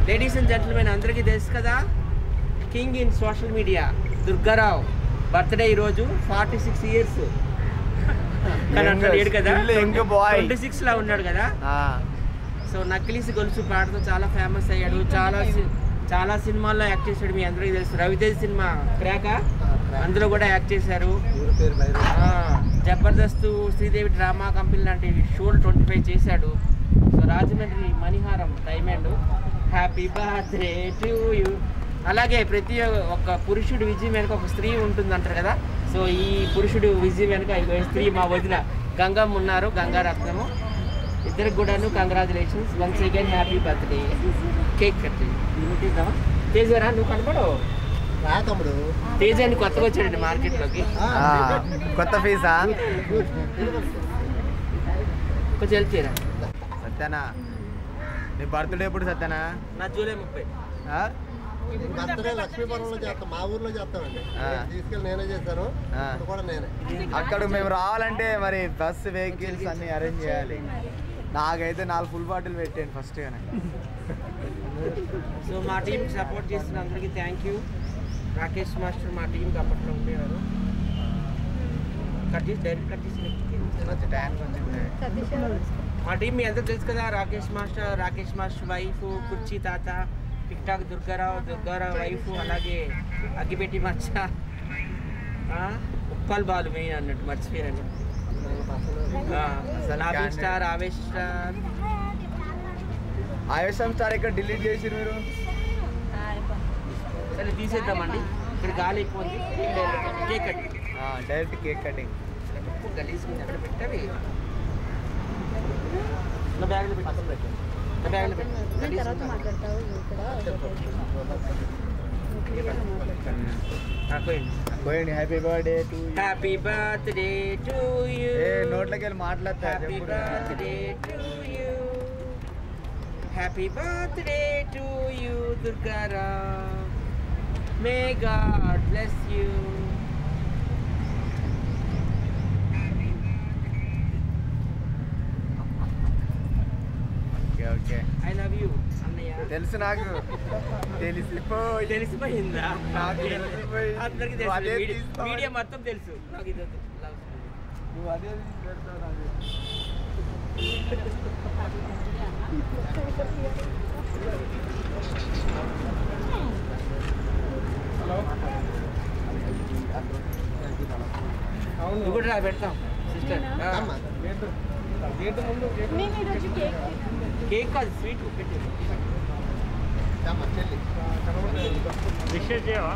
Ladies and gentlemen అందరికీ తెలుసు కదా, king in social media Durgarao birthday ఈరోజు. 46 years కానీ అట్లా లేడు కదా, 26 లా ఉన్నాడు కదా. సో నక్లీస్ గొలుసు పాటతో చాలా ఫేమస్ అయ్యాడు. చాలా సినిమాల్లో యాక్ట్ చేశాడు. మీ అందరికీ తెలుసు, రవితేజ్ సినిమా క్రాక, అందులో కూడా యాక్ట్ చేశారు. జబర్దస్త్, శ్రీదేవి డ్రామా కంపెనీ లాంటి షోలు 25 చేశాడు. సో రాజమండ్రి మణిహారం diamond. Happy birthday to you. అలాగే ప్రతి ఒక్క పురుషుడు విజయం వెనుక ఒక స్త్రీ ఉంటుంది అంటారు కదా. సో ఈ పురుషుడు విజయం వెనుక స్త్రీ మా వదిన గంగమ్మ ఉన్నారు, గంగారత్నము. ఇద్దరికి కూడాను congratulations once again, happy birthday. Cake కట్టి తీద్దామా? తేజరా నువ్వు కనపడవు తమ్ముడు. తేజ అని కొత్తగా వచ్చాడండి మార్కెట్లోకి. కొత్త ఫీజా? కొంచెం హెల్ప్ చేయరా. సత్యానా నీ బర్త్డే ఎప్పుడు సత్యానా? నా జూలై 30. బర్త్డే లక్ష్మీపురంలో చేస్తాం, మా ఊర్లో చేస్తామండి. తీసుకెళ్ళి నేనే చేశాను కూడా నేనే. అక్కడ మేము రావాలంటే మరి బస్ వెహికల్స్ అన్ని అరేంజ్ చేయాలి. నాకైతే 4 ఫుల్ బాటిల్ పెట్టండి ఫస్ట్. సో మా టీంకి సపోర్ట్ చేసిన అందరికీ థ్యాంక్ యూ. రాకేష్ మాస్టర్ మా టీంకి అప్పట్లో ఉండేవారు. డైరెక్ట్ కట్ చేసి మా టీం మీ అందరూ తెలుసు కదా. రాకేష్ మాస్టర్ వైఫ్ కుర్చీ తాత, టిక్ టాక్ దుర్గారావు వైఫ్, అలాగే అగ్గిపెట్టి మచ్చ, ఉప్పల్ బాలు మెయిన్ అన్నట్టు మర్చిపోయాను. స్టార్ ఆవేశం స్టార్ ఇక్కడ డిలీట్ చేసి మీరు సరే తీసేద్దామండి. ఇక్కడ గాలి ఎక్కువ ఉంది. Cake cutting, direct cake cutting. గలీజ్ అక్కడ పెట్టాలి. నా బ్యాగ్లో పెట్టి happy birthday to you. Happy birthday to you. నోట్లోకి వెళ్ళి మాట్లాడతా. Happy birthday to you. Happy birthday to you Durgarao. May God bless you. Okay I love you అన్నయ్య. తెలుసు నాకు, తెలిసిపోయిందా? నాకు తెలిసిపోయి అందరికి తెలుసు, మీడియా మొత్తం తెలుసు. నాకు ఇది నువ్వు అదే నువ్వు కూడా రా పెడతాం సిస్టర్. కేక్ కాదు, స్వీట్ పెట్టి చెల్లి విషయం చేయవా?